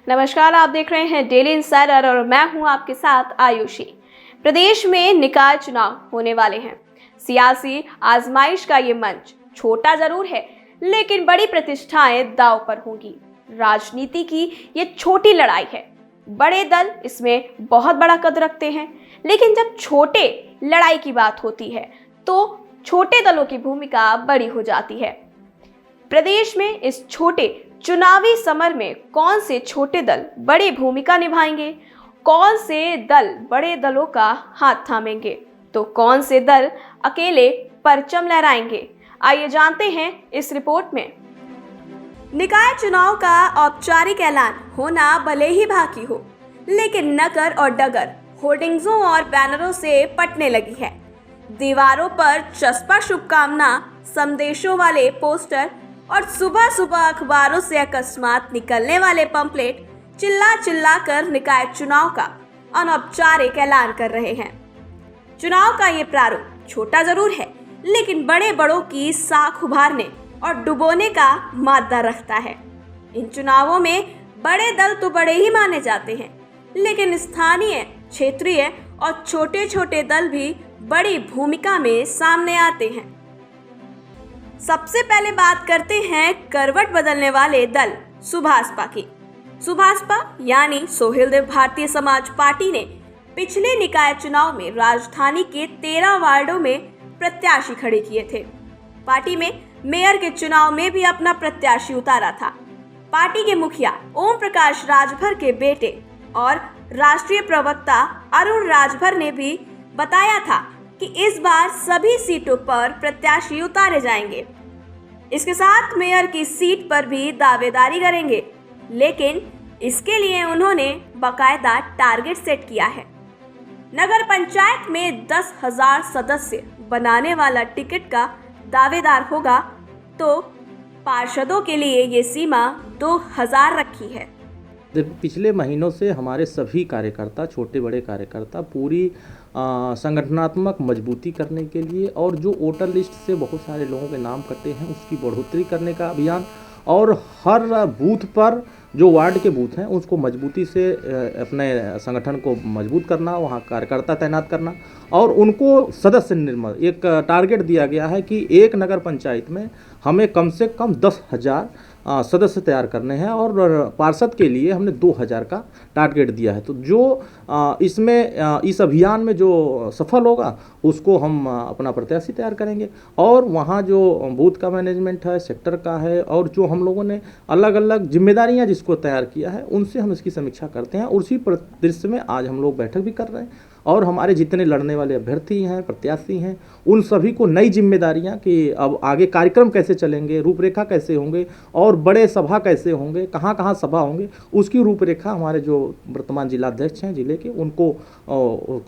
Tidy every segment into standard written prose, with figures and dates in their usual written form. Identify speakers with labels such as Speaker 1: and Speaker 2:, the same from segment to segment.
Speaker 1: नमस्कार, आप देख रहे हैं डेली इंसाइडर और मैं हूं आपके साथ आयुषी। प्रदेश में निकाय चुनाव होने वाले हैं। सियासी आजमाइश का ये मंच छोटा जरूर है, लेकिन बड़ी प्रतिष्ठाएं दांव पर होंगी। राजनीति की ये छोटी लड़ाई है। बड़े दल इसमें बहुत बड़ा कद रखते हैं, लेकिन जब छोटे लड़ाई की बात होती है तो छोटे दलों की भूमिका बड़ी हो जाती है। प्रदेश में इस छोटे चुनावी समर में कौन से छोटे दल बड़ी भूमिका निभाएंगे, कौन से दल बड़े दलों का हाथ थामेंगे, तो कौन से दल अकेले परचम लहराएंगे, आइए जानते हैं इस रिपोर्ट में। निकाय चुनाव का औपचारिक ऐलान होना भले ही बाकी हो, लेकिन नगर और डगर होर्डिंग्सों और बैनरों से पटने लगी है। दीवारों पर चस्पा शुभकामना संदेशों वाले पोस्टर और सुबह सुबह अखबारों से अकस्मात निकलने वाले पंपलेट चिल्ला चिल्ला कर निकाय चुनाव का अनौपचारिक ऐलान कर रहे हैं। चुनाव का ये प्रारूप छोटा जरूर है, लेकिन बड़े बड़ों की साख उभारने और डुबोने का मादा रखता है। इन चुनावों में बड़े दल तो बड़े ही माने जाते हैं, लेकिन स्थानीय, क्षेत्रीय और छोटे छोटे दल भी बड़ी भूमिका में सामने आते हैं। सबसे पहले बात करते हैं करवट बदलने वाले दल सुभासपा की। सुभासपा यानी सोहेलदेव भारतीय समाज पार्टी ने पिछले निकाय चुनाव में राजधानी के 13 वार्डों में प्रत्याशी खड़े किए थे। पार्टी में मेयर के चुनाव में भी अपना प्रत्याशी उतारा था। पार्टी के मुखिया ओम प्रकाश राजभर के बेटे और राष्ट्रीय प्रवक्ता अरुण राजभर ने भी बताया था कि इस बार सभी सीटों पर प्रत्याशी उतारे जाएंगे। इसके साथ मेयर की सीट पर भी दावेदारी करेंगे, लेकिन इसके लिए उन्होंने बाकायदा टारगेट सेट किया है। नगर पंचायत में 10,000 सदस्य बनाने वाला टिकट का दावेदार होगा, तो पार्षदों के लिए ये सीमा 2,000 रखी है।
Speaker 2: पिछले महीनों से हमारे सभी कार्यकर्ता, छोटे बड़े कार्यकर्ता पूरी संगठनात्मक मजबूती करने के लिए और जो वोटर लिस्ट से बहुत सारे लोगों के नाम कटे हैं उसकी बढ़ोतरी करने का अभियान, और हर बूथ पर जो वार्ड के बूथ हैं उसको मजबूती से अपने संगठन को मजबूत करना, वहाँ कार्यकर्ता तैनात करना और उनको सदस्य निर्माण। एक टारगेट दिया गया है कि एक नगर पंचायत में हमें कम से कम 10,000 सदस्य तैयार करने हैं और पार्षद के लिए हमने 2,000 का टारगेट दिया है। तो जो इसमें इस अभियान में जो सफल होगा उसको हम अपना प्रत्याशी तैयार करेंगे, और वहाँ जो बूथ का मैनेजमेंट है, सेक्टर का है, और जो हम लोगों ने अलग अलग जिम्मेदारियाँ जिसको तैयार किया है उनसे हम इसकी समीक्षा करते हैं। और उसी परिदृश्य में आज हम लोग बैठक भी कर रहे हैं और हमारे जितने लड़ने वाले अभ्यर्थी हैं, प्रत्याशी हैं, उन सभी को नई जिम्मेदारियां कि अब आगे कार्यक्रम कैसे चलेंगे, रूपरेखा कैसे होंगे और बड़े सभा कैसे होंगे, कहाँ कहाँ सभा होंगे, उसकी रूपरेखा हमारे जो वर्तमान जिलाध्यक्ष हैं जिले के उनको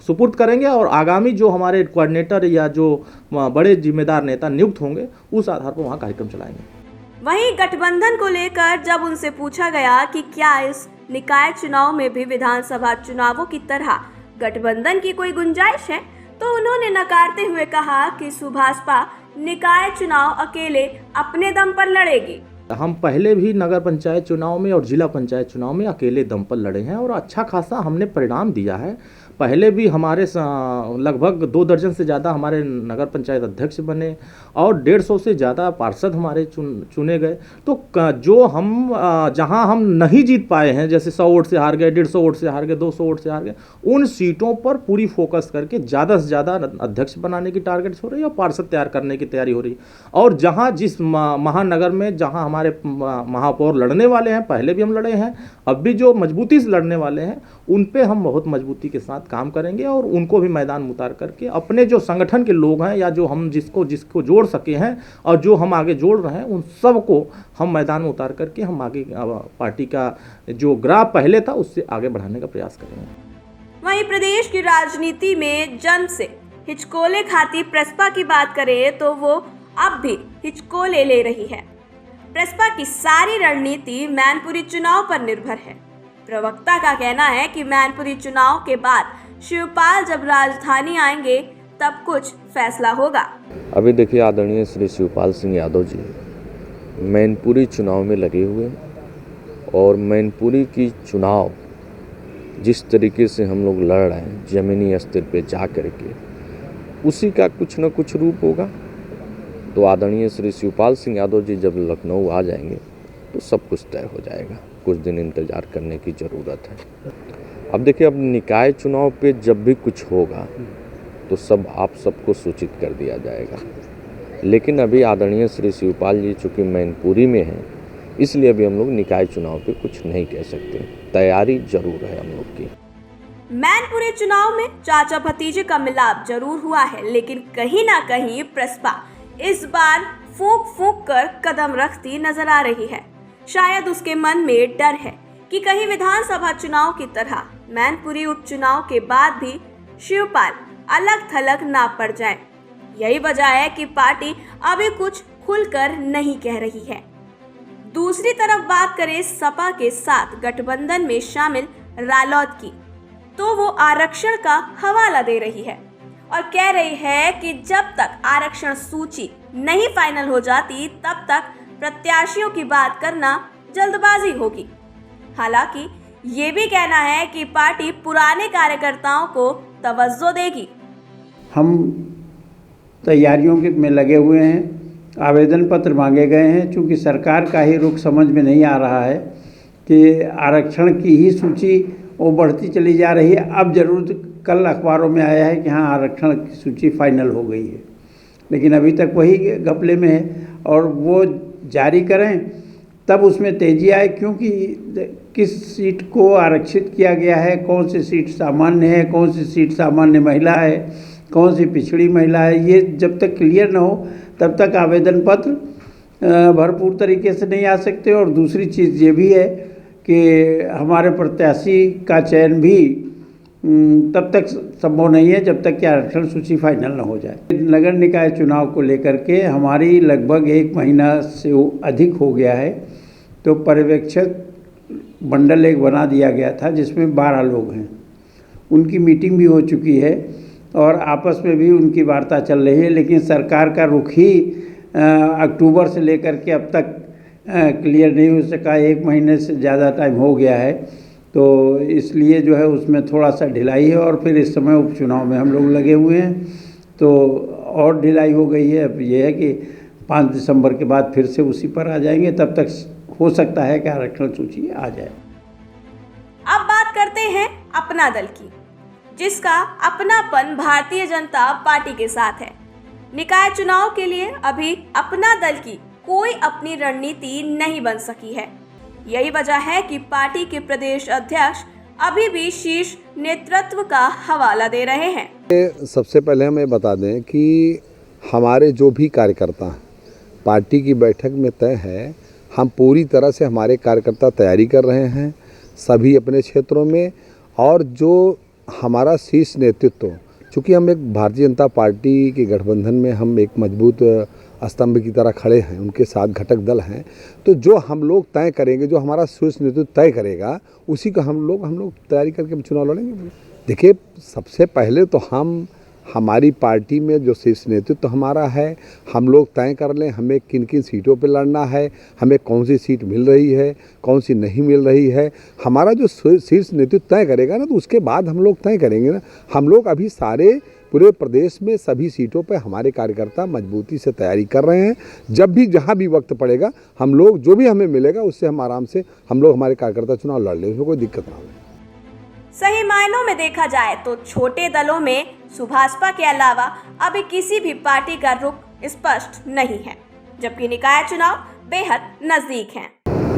Speaker 2: सुपुर्द करेंगे। और आगामी जो हमारे कोऑर्डिनेटर या जो बड़े जिम्मेदार नेता नियुक्त होंगे उस आधार पर वहाँ कार्यक्रम चलाएंगे।
Speaker 1: वहीं गठबंधन को लेकर जब उनसे पूछा गया कि क्या इस निकाय चुनाव में भी विधानसभा चुनावों की तरह गठबंधन की कोई गुंजाइश है, तो उन्होंने नकारते हुए कहा कि सुभासपा निकाय चुनाव अकेले अपने दम पर लड़ेगी।
Speaker 2: हम पहले भी नगर पंचायत चुनाव में और जिला पंचायत चुनाव में अकेले दम पर लड़े हैं और अच्छा खासा हमने परिणाम दिया है। पहले भी हमारे लगभग 2 दर्जन से ज़्यादा हमारे नगर पंचायत अध्यक्ष बने और 150 से ज़्यादा पार्षद हमारे चुने गए। तो जो हम जहां हम नहीं जीत पाए हैं, जैसे 100 वोट से हार गए, 150 वोट से हार गए, 200 वोट से हार गए, उन सीटों पर पूरी फोकस करके ज़्यादा से ज़्यादा अध्यक्ष बनाने की टारगेट्स हो रही है और पार्षद तैयार करने की तैयारी हो रही है। और जहाँ जिस महानगर में जहाँ हमारे महापौर लड़ने वाले हैं, पहले भी हम लड़े हैं, अब भी जो मजबूती से लड़ने वाले हैं उन पे हम बहुत मजबूती के साथ काम करेंगे और उनको भी मैदान में उतार करके अपने जो संगठन के लोग हैं या जो हम जिसको जोड़ सके हैं और जो हम आगे जोड़ रहे हैं उन सबको हम मैदान में उतार करके हम आगे पार्टी का जो ग्राफ पहले था उससे आगे बढ़ाने का प्रयास करेंगे।
Speaker 1: वहीं प्रदेश की राजनीति में जन्म से हिचकोले खाती प्रसपा की बात करें तो वो अब भी हिचकोले ले रही है। प्रसपा की सारी रणनीति मैनपुरी चुनाव पर निर्भर है। प्रवक्ता का कहना है कि मैनपुरी चुनाव के बाद शिवपाल जब राजधानी आएंगे तब कुछ फैसला होगा।
Speaker 3: अभी देखिए, आदरणीय श्री शिवपाल सिंह यादव जी मैनपुरी चुनाव में लगे हुए और मैनपुरी की चुनाव जिस तरीके से हम लोग लड़ रहे हैं ज़मीनी स्तर पे जा कर के, उसी का कुछ न कुछ रूप होगा। तो आदरणीय श्री शिवपाल सिंह यादव जी जब लखनऊ आ जाएंगे तो सब कुछ तय हो जाएगा। कुछ दिन इंतज़ार करने की ज़रूरत है। अब देखिए, अब निकाय चुनाव पे जब भी कुछ होगा तो सब आप सबको सूचित कर दिया जाएगा। लेकिन अभी आदरणीय श्री शिवपाल जी चूँकि मैनपुरी में हैं, इसलिए अभी हम लोग निकाय चुनाव पे कुछ नहीं कह सकते। तैयारी जरूर है हम लोग की।
Speaker 1: मैनपुरी चुनाव में चाचा भतीजे का मिलाप जरूर हुआ है, लेकिन कहीं ना कहीं प्रसपा इस बार फूंक फूंक कर कदम रखती नजर आ रही है। शायद उसके मन में डर है कि कहीं विधानसभा चुनाव की तरह मैनपुरी उपचुनाव के बाद भी शिवपाल अलग थलग ना पड़ जाए। यही वजह है कि पार्टी अभी कुछ खुलकर नहीं कह रही है। दूसरी तरफ बात करें सपा के साथ गठबंधन में शामिल रालोद की, तो वो आरक्षण का हवाला दे रही है और कह रही है कि जब तक आरक्षण सूची नहीं फाइनल हो जाती तब तक प्रत्याशियों की बात करना जल्दबाजी होगी। हालांकि ये भी कहना है कि पार्टी पुराने कार्यकर्ताओं को तवज्जो देगी।
Speaker 4: हम तैयारियों में लगे हुए हैं। आवेदन पत्र मांगे गए हैं। चूँकि सरकार का ही रुख समझ में नहीं आ रहा है कि आरक्षण की ही सूची वो बढ़ती चली जा रही है। अब जरूर कल अखबारों में आया है कि हाँ, आरक्षण की सूची फाइनल हो गई है, लेकिन अभी तक वही घपले में है। और वो जारी करें तब उसमें तेज़ी आए, क्योंकि किस सीट को आरक्षित किया गया है, कौन सी सीट सामान्य है, कौन सी सीट सामान्य महिला है, कौन सी पिछड़ी महिला है, ये जब तक क्लियर न हो तब तक आवेदन पत्र भरपूर तरीके से नहीं आ सकते। और दूसरी चीज़ ये भी है कि हमारे प्रत्याशी का चयन भी तब तक संभव नहीं है जब तक कि आरक्षण सूची फाइनल न हो जाए। नगर निकाय चुनाव को लेकर के हमारी लगभग 1 महीना से अधिक हो गया है, तो पर्यवेक्षक मंडल एक बना दिया गया था जिसमें 12 लोग हैं। उनकी मीटिंग भी हो चुकी है और आपस में भी उनकी वार्ता चल रही है, लेकिन सरकार का रुख ही अक्टूबर से लेकर के अब तक क्लियर नहीं हो सका। 1 महीने से ज़्यादा टाइम हो गया है, तो इसलिए जो है उसमें थोड़ा सा ढिलाई है। और फिर इस समय उपचुनाव में हम लोग लगे हुए हैं, तो और ढिलाई हो गई है। अब ये है कि 5 दिसंबर के बाद फिर से उसी पर आ जाएंगे, तब तक हो सकता है कि आरक्षण सूची आ जाए।
Speaker 1: अब बात करते हैं अपना दल की, जिसका अपनापन भारतीय जनता पार्टी के साथ है। निकाय चुनाव के लिए अभी अपना दल की कोई अपनी रणनीति नहीं बन सकी है। यही वजह है कि पार्टी के प्रदेश अध्यक्ष अभी भी शीर्ष नेतृत्व का हवाला दे रहे हैं।
Speaker 5: सबसे पहले हमें बता दें कि हमारे जो भी कार्यकर्ता पार्टी की बैठक में तय है, हम पूरी तरह से हमारे कार्यकर्ता तैयारी कर रहे हैं सभी अपने क्षेत्रों में। और जो हमारा शीर्ष नेतृत्व, चूँकि हम एक भारतीय जनता पार्टी के गठबंधन में हम एक मजबूत स्तंभ की तरह खड़े हैं, उनके साथ घटक दल हैं, तो जो हम लोग तय करेंगे, जो हमारा शीर्ष नेतृत्व तय करेगा, उसी का हम लोग तैयारी करके चुनाव लड़ेंगे। देखिए, सबसे पहले तो हमारी पार्टी में जो शीर्ष नेतृत्व हमारा है, हम लोग तय कर लें हमें किन किन सीटों पे लड़ना है, हमें कौन सी सीट मिल रही है, कौन सी नहीं मिल रही है। हमारा जो शीर्ष नेतृत्व तय करेगा ना, तो उसके बाद हम लोग तय करेंगे ना। हम लोग अभी सारे पूरे प्रदेश में सभी सीटों पे हमारे कार्यकर्ता मजबूती से तैयारी कर रहे हैं। जब भी जहाँ भी वक्त पड़ेगा, हम लोग जो भी हमें मिलेगा उससे हम आराम से हम लोग हमारे कार्यकर्ता चुनाव लड़ लें, उसमें कोई दिक्कत ना हो।
Speaker 1: सही मायनों में देखा जाए तो छोटे दलों में सुभाषपा के अलावा अभी किसी भी पार्टी का रुख स्पष्ट नहीं है, जबकि निकाय चुनाव बेहद नजदीक हैं।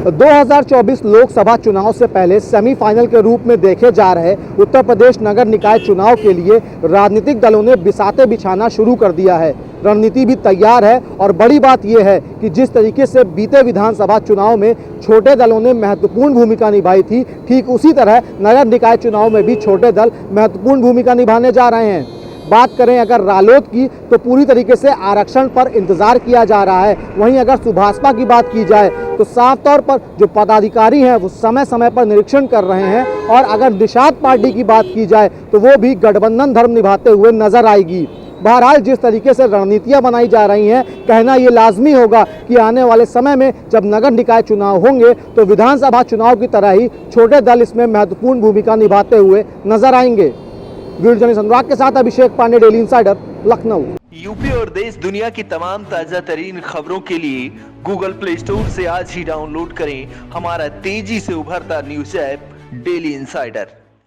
Speaker 6: 2024 लोकसभा चुनाव से पहले सेमीफाइनल के रूप में देखे जा रहे उत्तर प्रदेश नगर निकाय चुनाव के लिए राजनीतिक दलों ने बिसाते बिछाना शुरू कर दिया है। रणनीति भी तैयार है और बड़ी बात यह है कि जिस तरीके से बीते विधानसभा चुनाव में छोटे दलों ने महत्वपूर्ण भूमिका निभाई थी, ठीक उसी तरह नगर निकाय चुनाव में भी छोटे दल महत्वपूर्ण भूमिका निभाने जा रहे हैं। बात करें अगर रालोद की, तो पूरी तरीके से आरक्षण पर इंतजार किया जा रहा है। वहीं अगर सुभाषपा की बात की जाए तो साफ तौर पर जो पदाधिकारी हैं वो समय समय पर निरीक्षण कर रहे हैं। और अगर निषाद पार्टी की बात की जाए तो वो भी गठबंधन धर्म निभाते हुए नजर आएगी। बहरहाल जिस तरीके से रणनीतियां बनाई जा रही हैं, कहना ये लाजमी होगा कि आने वाले समय में जब नगर निकाय चुनाव होंगे तो विधानसभा चुनाव की तरह ही छोटे दल इसमें महत्वपूर्ण भूमिका निभाते हुए नजर आएंगे। वीडियो जर्नलिस्ट अनुराग के साथ Abhishek Pandey, daily insider, Lucknow.
Speaker 7: UP और देश दुनिया की तमाम ताजा तरीन खबरों के लिए गूगल प्ले स्टोर से आज ही डाउनलोड करें हमारा तेजी से उभरता न्यूज ऐप डेली इंसाइडर।